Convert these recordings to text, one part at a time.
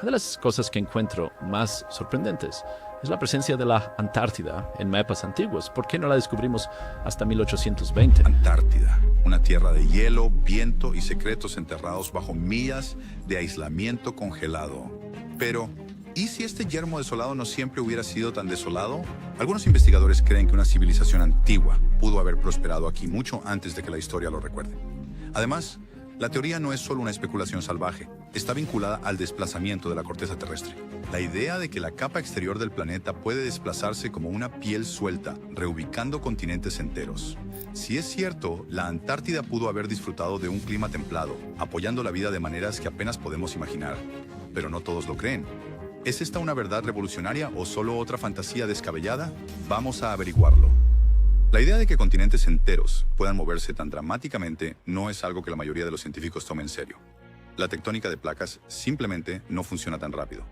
Una de las cosas que encuentro más sorprendentes es la presencia de la Antártida en mapas antiguos. ¿Por qué no la descubrimos hasta 1820? Antártida, una tierra de hielo, viento y secretos enterrados bajo millas de aislamiento congelado. Pero, ¿y si este yermo desolado no siempre hubiera sido tan desolado? Algunos investigadores creen que una civilización antigua pudo haber prosperado aquí mucho antes de que la historia lo recuerde. Además, la teoría no es solo una especulación salvaje, está vinculada al desplazamiento de la corteza terrestre. La idea de que la capa exterior del planeta puede desplazarse como una piel suelta, reubicando continentes enteros. Si es cierto, la Antártida pudo haber disfrutado de un clima templado, apoyando la vida de maneras que apenas podemos imaginar. Pero no todos lo creen. ¿Es esta una verdad revolucionaria o solo otra fantasía descabellada? Vamos a averiguarlo. La idea de que continentes enteros puedan moverse tan dramáticamente no es algo que la mayoría de los científicos tomen en serio. La tectónica de placas simplemente no funciona tan rápido.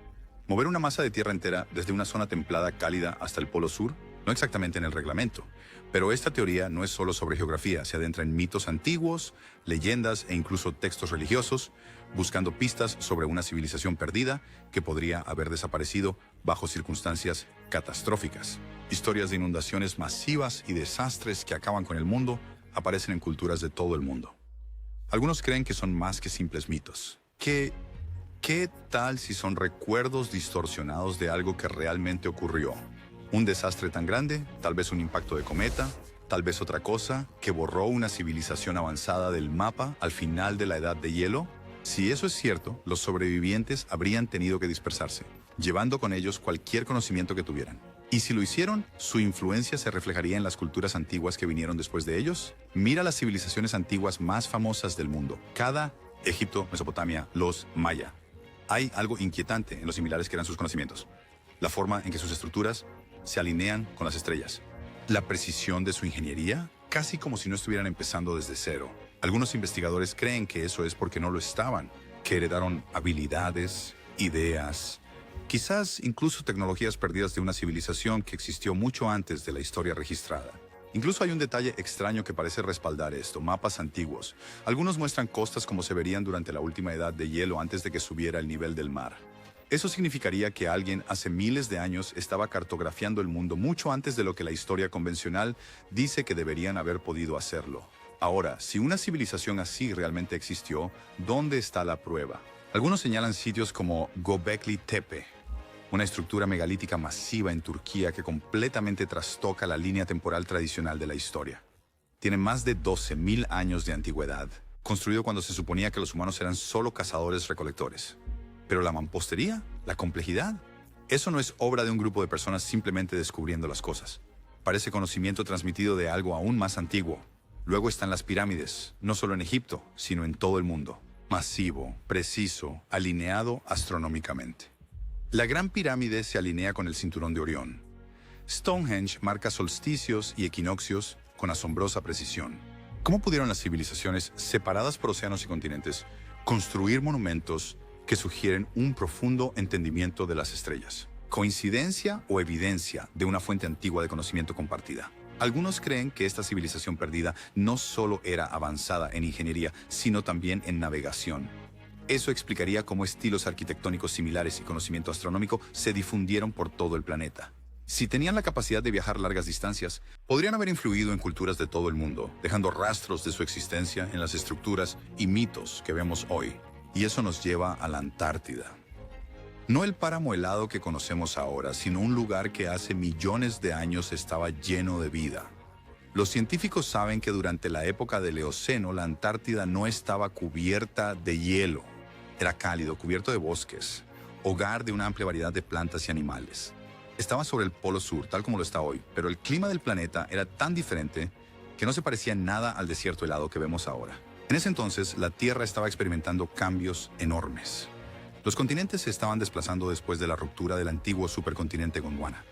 Mover una masa de tierra entera desde una zona templada cálida hasta el polo sur, no exactamente en el reglamento. Pero esta teoría no es solo sobre geografía, se adentra en mitos antiguos, leyendas e incluso textos religiosos, buscando pistas sobre una civilización perdida que podría haber desaparecido bajo circunstancias catastróficas. Historias de inundaciones masivas y desastres que acaban con el mundo aparecen en culturas de todo el mundo. Algunos creen que son más que simples mitos. ¿Qué tal si son recuerdos distorsionados de algo que realmente ocurrió? Un desastre tan grande, tal vez un impacto de cometa, tal vez otra cosa que borró una civilización avanzada del mapa al final de la Edad de Hielo. Si eso es cierto, los sobrevivientes habrían tenido que dispersarse, llevando con ellos cualquier conocimiento que tuvieran. Y si lo hicieron, su influencia se reflejaría en las culturas antiguas que vinieron después de ellos. Mira las civilizaciones antiguas más famosas del mundo. Egipto, Mesopotamia, los Maya. Hay algo inquietante en lo similares que eran sus conocimientos. La forma en que sus estructuras se alinean con las estrellas. La precisión de su ingeniería, casi como si no estuvieran empezando desde cero. Algunos investigadores creen que eso es porque no lo estaban, que heredaron habilidades, ideas, quizás incluso tecnologías perdidas de una civilización que existió mucho antes de la historia registrada. Incluso hay un detalle extraño que parece respaldar esto: mapas antiguos. Algunos muestran costas como se verían durante la última edad de hielo antes de que subiera el nivel del mar. Eso significaría que alguien hace miles de años estaba cartografiando el mundo mucho antes de lo que la historia convencional dice que deberían haber podido hacerlo. Ahora, si una civilización así realmente existió, ¿dónde está la prueba? Algunos señalan sitios como Göbekli Tepe, una estructura megalítica masiva en Turquía que completamente trastoca la línea temporal tradicional de la historia. Tiene más de 12.000 años de antigüedad, construido cuando se suponía que los humanos eran solo cazadores-recolectores. Pero la mampostería, la complejidad, eso no es obra de un grupo de personas simplemente descubriendo las cosas. Parece conocimiento transmitido de algo aún más antiguo. Luego están las pirámides, no solo en Egipto, sino en todo el mundo. Masivo, preciso, alineado astronómicamente. La Gran Pirámide se alinea con el Cinturón de Orión. Stonehenge marca solsticios y equinoccios con asombrosa precisión. ¿Cómo pudieron las civilizaciones, separadas por océanos y continentes, construir monumentos que sugieren un profundo entendimiento de las estrellas? ¿Coincidencia o evidencia de una fuente antigua de conocimiento compartida? Algunos creen que esta civilización perdida no solo era avanzada en ingeniería, sino también en navegación. Eso explicaría cómo estilos arquitectónicos similares y conocimiento astronómico se difundieron por todo el planeta. Si tenían la capacidad de viajar largas distancias, podrían haber influido en culturas de todo el mundo, dejando rastros de su existencia en las estructuras y mitos que vemos hoy. Y eso nos lleva a la Antártida. No el páramo helado que conocemos ahora, sino un lugar que hace millones de años estaba lleno de vida. Los científicos saben que durante la época del Eoceno, la Antártida no estaba cubierta de hielo. Era cálido, cubierto de bosques, hogar de una amplia variedad de plantas y animales. Estaba sobre el Polo Sur, tal como lo está hoy, pero el clima del planeta era tan diferente que no se parecía nada al desierto helado que vemos ahora. En ese entonces, la Tierra estaba experimentando cambios enormes. Los continentes se estaban desplazando después de la ruptura del antiguo supercontinente Gondwana.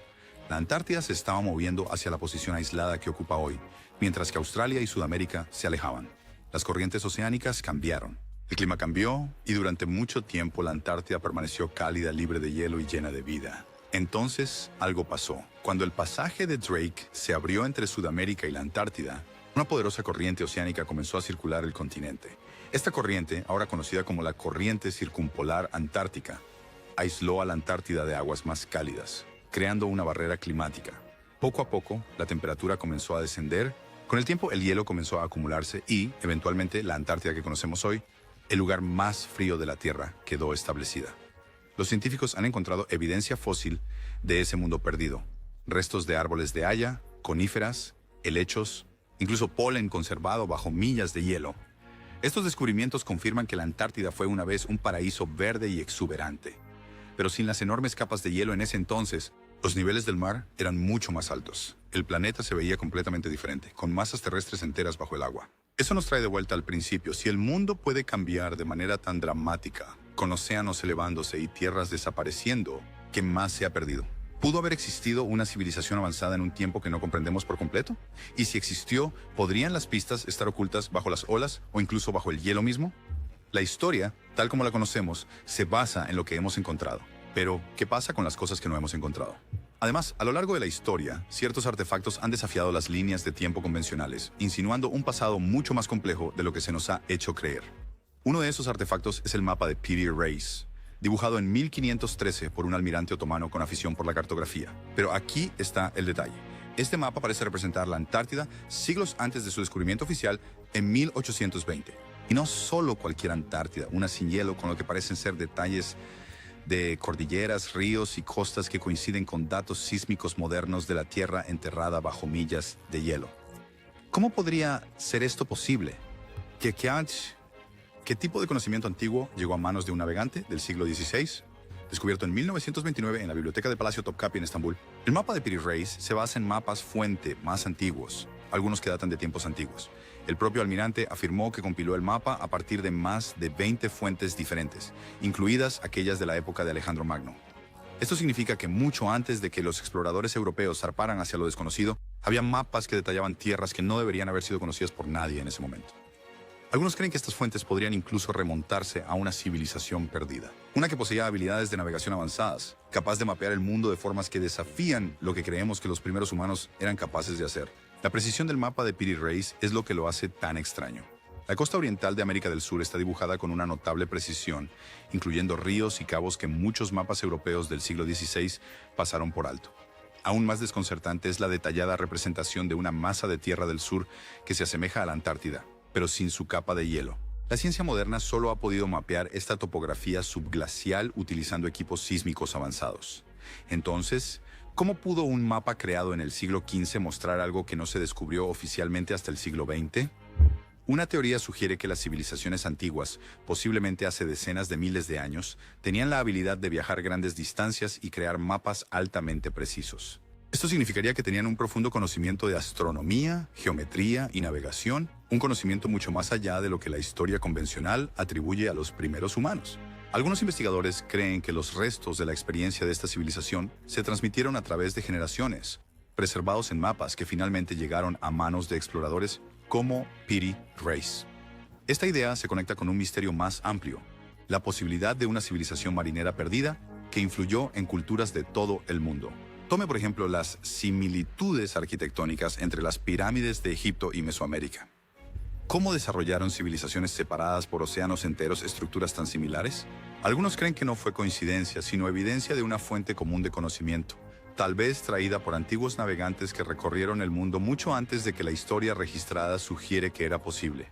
La Antártida se estaba moviendo hacia la posición aislada que ocupa hoy, mientras que Australia y Sudamérica se alejaban. Las corrientes oceánicas cambiaron. El clima cambió y durante mucho tiempo la Antártida permaneció cálida, libre de hielo y llena de vida. Entonces, algo pasó. Cuando el pasaje de Drake se abrió entre Sudamérica y la Antártida, una poderosa corriente oceánica comenzó a circular el continente. Esta corriente, ahora conocida como la Corriente Circumpolar Antártica, aisló a la Antártida de aguas más cálidas, creando una barrera climática. Poco a poco, la temperatura comenzó a descender. Con el tiempo, el hielo comenzó a acumularse y, eventualmente, la Antártida que conocemos hoy, el lugar más frío de la Tierra, quedó establecida. Los científicos han encontrado evidencia fósil de ese mundo perdido. Restos de árboles de haya, coníferas, helechos, incluso polen conservado bajo millas de hielo. Estos descubrimientos confirman que la Antártida fue una vez un paraíso verde y exuberante. Pero sin las enormes capas de hielo en ese entonces, los niveles del mar eran mucho más altos. El planeta se veía completamente diferente, con masas terrestres enteras bajo el agua. Eso nos trae de vuelta al principio. Si el mundo puede cambiar de manera tan dramática, con océanos elevándose y tierras desapareciendo, ¿qué más se ha perdido? ¿Pudo haber existido una civilización avanzada en un tiempo que no comprendemos por completo? Y si existió, ¿podrían las pistas estar ocultas bajo las olas o incluso bajo el hielo mismo? La historia, tal como la conocemos, se basa en lo que hemos encontrado. Pero, ¿qué pasa con las cosas que no hemos encontrado? Además, a lo largo de la historia, ciertos artefactos han desafiado las líneas de tiempo convencionales, insinuando un pasado mucho más complejo de lo que se nos ha hecho creer. Uno de esos artefactos es el mapa de Piri Reis, dibujado en 1513 por un almirante otomano con afición por la cartografía. Pero aquí está el detalle. Este mapa parece representar la Antártida siglos antes de su descubrimiento oficial en 1820. Y no solo cualquier Antártida, una sin hielo con lo que parecen ser detalles de cordilleras, ríos y costas que coinciden con datos sísmicos modernos de la Tierra enterrada bajo millas de hielo. ¿Cómo podría ser esto posible? ¿Qué tipo de conocimiento antiguo llegó a manos de un navegante del siglo XVI? Descubierto en 1929 en la biblioteca del Palacio Topkapi en Estambul, el mapa de Piri Reis se basa en mapas fuente más antiguos, algunos que datan de tiempos antiguos. El propio almirante afirmó que compiló el mapa a partir de más de 20 fuentes diferentes, incluidas aquellas de la época de Alejandro Magno. Esto significa que mucho antes de que los exploradores europeos zarparan hacia lo desconocido, había mapas que detallaban tierras que no deberían haber sido conocidas por nadie en ese momento. Algunos creen que estas fuentes podrían incluso remontarse a una civilización perdida, una que poseía habilidades de navegación avanzadas, capaz de mapear el mundo de formas que desafían lo que creemos que los primeros humanos eran capaces de hacer. La precisión del mapa de Piri Reis es lo que lo hace tan extraño. La costa oriental de América del Sur está dibujada con una notable precisión, incluyendo ríos y cabos que muchos mapas europeos del siglo XVI pasaron por alto. Aún más desconcertante es la detallada representación de una masa de tierra del sur que se asemeja a la Antártida, pero sin su capa de hielo. La ciencia moderna solo ha podido mapear esta topografía subglacial utilizando equipos sísmicos avanzados. Entonces, ¿cómo pudo un mapa creado en el siglo XV mostrar algo que no se descubrió oficialmente hasta el siglo XX? Una teoría sugiere que las civilizaciones antiguas, posiblemente hace decenas de miles de años, tenían la habilidad de viajar grandes distancias y crear mapas altamente precisos. Esto significaría que tenían un profundo conocimiento de astronomía, geometría y navegación, un conocimiento mucho más allá de lo que la historia convencional atribuye a los primeros humanos. Algunos investigadores creen que los restos de la experiencia de esta civilización se transmitieron a través de generaciones, preservados en mapas que finalmente llegaron a manos de exploradores como Piri Reis. Esta idea se conecta con un misterio más amplio, la posibilidad de una civilización marinera perdida que influyó en culturas de todo el mundo. Tome, por ejemplo, las similitudes arquitectónicas entre las pirámides de Egipto y Mesoamérica. ¿Cómo desarrollaron civilizaciones separadas por océanos enteros estructuras tan similares? Algunos creen que no fue coincidencia, sino evidencia de una fuente común de conocimiento, tal vez traída por antiguos navegantes que recorrieron el mundo mucho antes de que la historia registrada sugiere que era posible.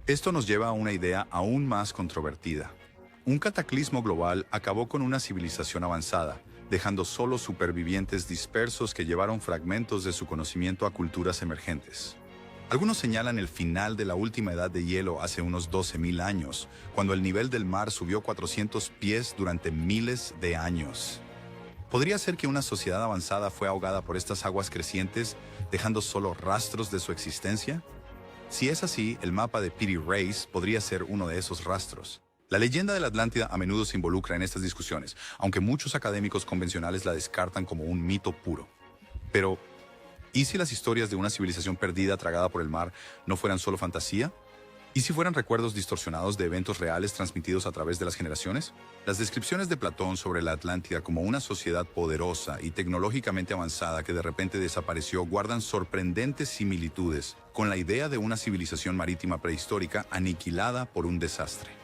Esto nos lleva a una idea aún más controvertida. Un cataclismo global acabó con una civilización avanzada, dejando solo supervivientes dispersos que llevaron fragmentos de su conocimiento a culturas emergentes. Algunos señalan el final de la última edad de hielo hace unos 12.000 años, cuando el nivel del mar subió 400 pies durante miles de años. ¿Podría ser que una sociedad avanzada fue ahogada por estas aguas crecientes, dejando solo rastros de su existencia? Si es así, el mapa de Piri Reis podría ser uno de esos rastros. La leyenda de la Atlántida a menudo se involucra en estas discusiones, aunque muchos académicos convencionales la descartan como un mito puro. Pero, ¿y si las historias de una civilización perdida tragada por el mar no fueran solo fantasía? ¿Y si fueran recuerdos distorsionados de eventos reales transmitidos a través de las generaciones? Las descripciones de Platón sobre la Atlántida como una sociedad poderosa y tecnológicamente avanzada que de repente desapareció guardan sorprendentes similitudes con la idea de una civilización marítima prehistórica aniquilada por un desastre.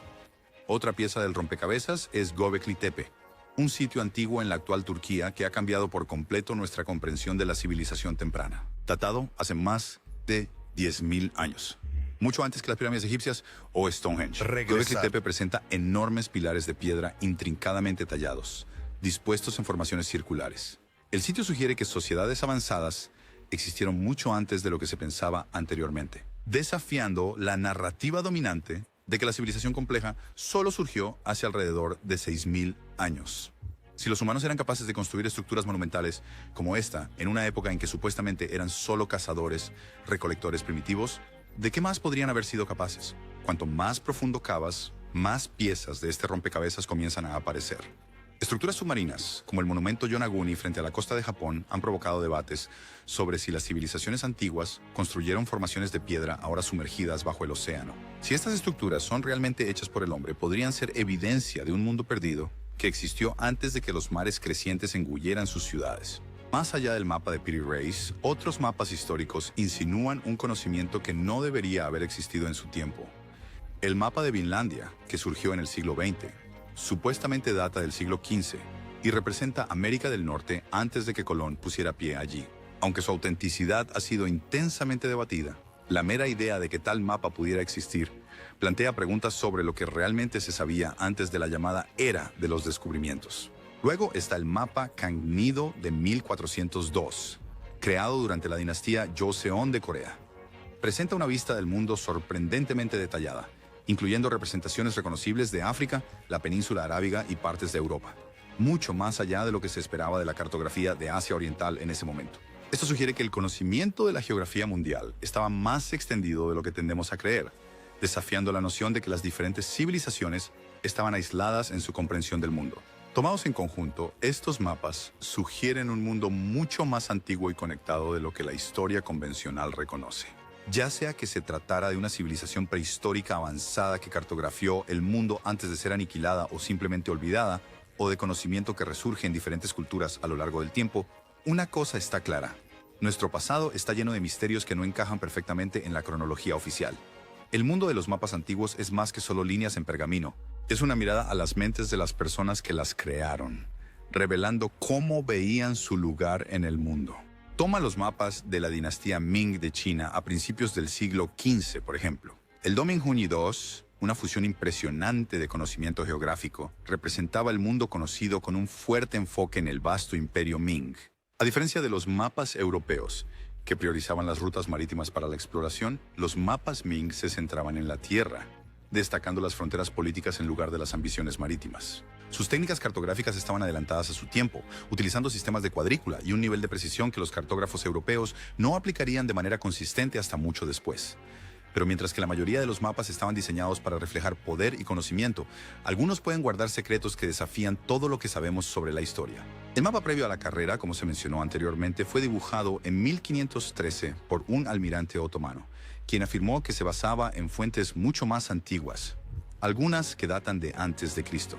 Otra pieza del rompecabezas es Göbekli Tepe, un sitio antiguo en la actual Turquía que ha cambiado por completo nuestra comprensión de la civilización temprana, datado hace más de 10.000 años. Mucho antes que las pirámides egipcias o Stonehenge. Göbekli Tepe presenta enormes pilares de piedra intrincadamente tallados, dispuestos en formaciones circulares. El sitio sugiere que sociedades avanzadas existieron mucho antes de lo que se pensaba anteriormente, desafiando la narrativa dominante de que la civilización compleja solo surgió hace alrededor de 6.000 años. Si los humanos eran capaces de construir estructuras monumentales como esta, en una época en que supuestamente eran solo cazadores, recolectores primitivos, ¿de qué más podrían haber sido capaces? Cuanto más profundo cavas, más piezas de este rompecabezas comienzan a aparecer. Estructuras submarinas, como el monumento Yonaguni frente a la costa de Japón, han provocado debates sobre si las civilizaciones antiguas construyeron formaciones de piedra ahora sumergidas bajo el océano. Si estas estructuras son realmente hechas por el hombre, podrían ser evidencia de un mundo perdido que existió antes de que los mares crecientes engulleran sus ciudades. Más allá del mapa de Piri Reis, otros mapas históricos insinúan un conocimiento que no debería haber existido en su tiempo. El mapa de Vinlandia, que surgió en el siglo XX, supuestamente data del siglo XV y representa América del Norte antes de que Colón pusiera pie allí. Aunque su autenticidad ha sido intensamente debatida, la mera idea de que tal mapa pudiera existir plantea preguntas sobre lo que realmente se sabía antes de la llamada Era de los Descubrimientos. Luego está el mapa Kangnido de 1402, creado durante la dinastía Joseon de Corea. Presenta una vista del mundo sorprendentemente detallada, incluyendo representaciones reconocibles de África, la península arábiga y partes de Europa, mucho más allá de lo que se esperaba de la cartografía de Asia Oriental en ese momento. Esto sugiere que el conocimiento de la geografía mundial estaba más extendido de lo que tendemos a creer, desafiando la noción de que las diferentes civilizaciones estaban aisladas en su comprensión del mundo. Tomados en conjunto, estos mapas sugieren un mundo mucho más antiguo y conectado de lo que la historia convencional reconoce. Ya sea que se tratara de una civilización prehistórica avanzada que cartografió el mundo antes de ser aniquilada o simplemente olvidada, o de conocimiento que resurge en diferentes culturas a lo largo del tiempo, una cosa está clara: nuestro pasado está lleno de misterios que no encajan perfectamente en la cronología oficial. El mundo de los mapas antiguos es más que solo líneas en pergamino. Es una mirada a las mentes de las personas que las crearon, revelando cómo veían su lugar en el mundo. Toma los mapas de la dinastía Ming de China a principios del siglo XV, por ejemplo. El Dominghuni II, una fusión impresionante de conocimiento geográfico, representaba el mundo conocido con un fuerte enfoque en el vasto imperio Ming. A diferencia de los mapas europeos, que priorizaban las rutas marítimas para la exploración, los mapas Ming se centraban en la tierra, destacando las fronteras políticas en lugar de las ambiciones marítimas. Sus técnicas cartográficas estaban adelantadas a su tiempo, utilizando sistemas de cuadrícula y un nivel de precisión que los cartógrafos europeos no aplicarían de manera consistente hasta mucho después. Pero mientras que la mayoría de los mapas estaban diseñados para reflejar poder y conocimiento, algunos pueden guardar secretos que desafían todo lo que sabemos sobre la historia. El mapa previo a la carrera, como se mencionó anteriormente, fue dibujado en 1513 por un almirante otomano, quien afirmó que se basaba en fuentes mucho más antiguas, algunas que datan de antes de Cristo.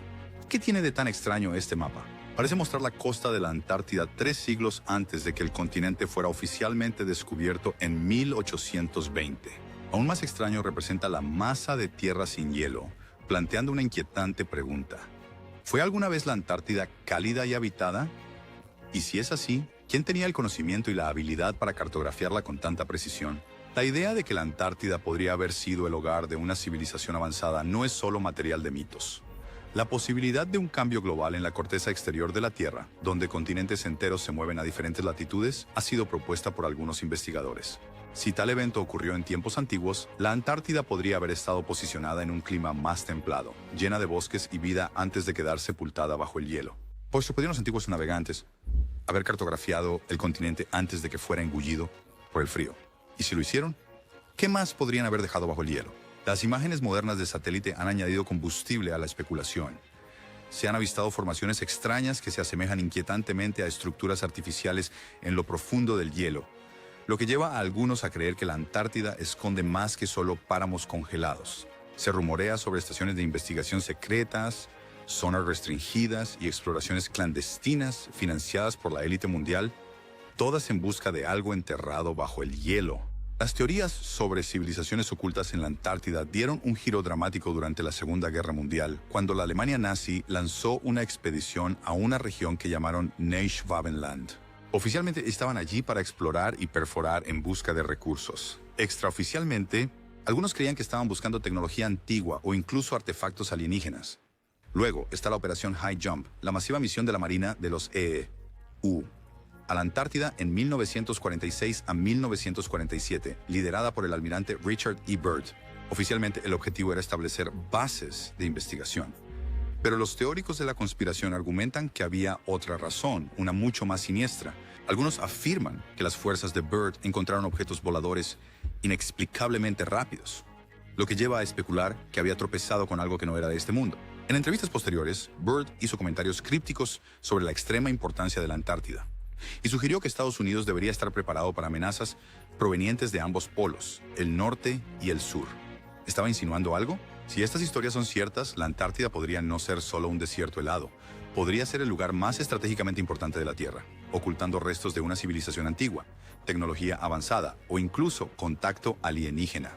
¿Qué tiene de tan extraño este mapa? Parece mostrar la costa de la Antártida 3 siglos antes de que el continente fuera oficialmente descubierto en 1820. Aún más extraño representa la masa de tierra sin hielo, planteando una inquietante pregunta. ¿Fue alguna vez la Antártida cálida y habitada? Y si es así, ¿quién tenía el conocimiento y la habilidad para cartografiarla con tanta precisión? La idea de que la Antártida podría haber sido el hogar de una civilización avanzada no es solo material de mitos. La posibilidad de un cambio global en la corteza exterior de la Tierra, donde continentes enteros se mueven a diferentes latitudes, ha sido propuesta por algunos investigadores. Si tal evento ocurrió en tiempos antiguos, la Antártida podría haber estado posicionada en un clima más templado, llena de bosques y vida antes de quedar sepultada bajo el hielo. Pues podrían los antiguos navegantes haber cartografiado el continente antes de que fuera engullido por el frío. ¿Y si lo hicieron? ¿Qué más podrían haber dejado bajo el hielo? Las imágenes modernas de satélite han añadido combustible a la especulación. Se han avistado formaciones extrañas que se asemejan inquietantemente a estructuras artificiales en lo profundo del hielo, lo que lleva a algunos a creer que la Antártida esconde más que solo páramos congelados. Se rumorea sobre estaciones de investigación secretas, zonas restringidas y exploraciones clandestinas financiadas por la élite mundial, todas en busca de algo enterrado bajo el hielo. Las teorías sobre civilizaciones ocultas en la Antártida dieron un giro dramático durante la Segunda Guerra Mundial, cuando la Alemania nazi lanzó una expedición a una región que llamaron Neuschwabenland. Oficialmente estaban allí para explorar y perforar en busca de recursos. Extraoficialmente, algunos creían que estaban buscando tecnología antigua o incluso artefactos alienígenas. Luego está la Operación High Jump, la masiva misión de la Marina de los EU a la Antártida en 1946 a 1947, liderada por el almirante Richard E. Byrd. Oficialmente, el objetivo era establecer bases de investigación. Pero los teóricos de la conspiración argumentan que había otra razón, una mucho más siniestra. Algunos afirman que las fuerzas de Byrd encontraron objetos voladores inexplicablemente rápidos, lo que lleva a especular que había tropezado con algo que no era de este mundo. En entrevistas posteriores, Byrd hizo comentarios crípticos sobre la extrema importancia de la Antártida y sugirió que Estados Unidos debería estar preparado para amenazas provenientes de ambos polos, el norte y el sur. ¿Estaba insinuando algo? Si estas historias son ciertas, la Antártida podría no ser solo un desierto helado. Podría ser el lugar más estratégicamente importante de la Tierra, ocultando restos de una civilización antigua, tecnología avanzada o incluso contacto alienígena.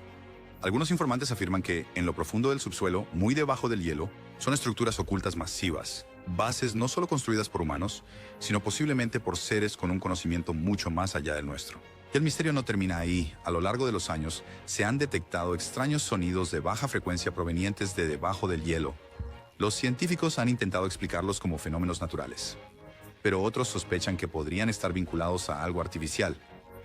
Algunos informantes afirman que, en lo profundo del subsuelo, muy debajo del hielo, son estructuras ocultas masivas, bases no solo construidas por humanos, sino posiblemente por seres con un conocimiento mucho más allá del nuestro. Y el misterio no termina ahí. A lo largo de los años, se han detectado extraños sonidos de baja frecuencia provenientes de debajo del hielo. Los científicos han intentado explicarlos como fenómenos naturales, pero otros sospechan que podrían estar vinculados a algo artificial,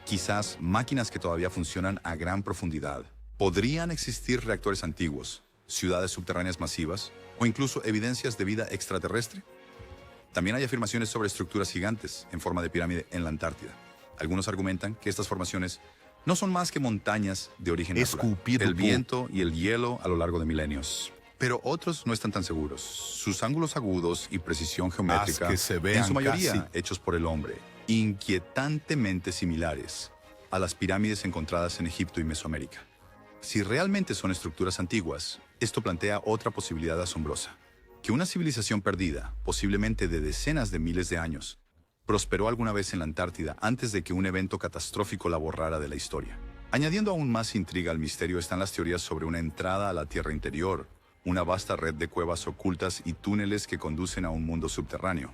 quizás máquinas que todavía funcionan a gran profundidad. ¿Podrían existir reactores antiguos, ciudades subterráneas masivas o incluso evidencias de vida extraterrestre? También hay afirmaciones sobre estructuras gigantes en forma de pirámide en la Antártida. Algunos argumentan que estas formaciones no son más que montañas de origen natural, el viento y el hielo a lo largo de milenios. Pero otros no están tan seguros. Sus ángulos agudos y precisión geométrica, en su mayoría hechos por el hombre, inquietantemente similares a las pirámides encontradas en Egipto y Mesoamérica. Si realmente son estructuras antiguas, esto plantea otra posibilidad asombrosa: que una civilización perdida, posiblemente de decenas de miles de años, prosperó alguna vez en la Antártida antes de que un evento catastrófico la borrara de la historia. Añadiendo aún más intriga al misterio están las teorías sobre una entrada a la Tierra interior, una vasta red de cuevas ocultas y túneles que conducen a un mundo subterráneo.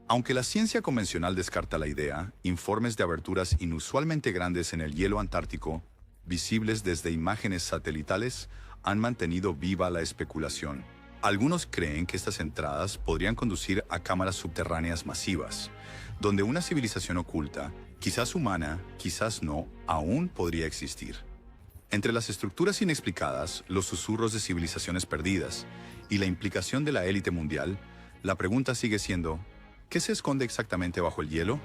Aunque la ciencia convencional descarta la idea, informes de aberturas inusualmente grandes en el hielo antártico, visibles desde imágenes satelitales, han mantenido viva la especulación. Algunos creen que estas entradas podrían conducir a cámaras subterráneas masivas, donde una civilización oculta, quizás humana, quizás no, aún podría existir. Entre las estructuras inexplicadas, los susurros de civilizaciones perdidas y la implicación de la élite mundial, la pregunta sigue siendo: ¿qué se esconde exactamente bajo el hielo?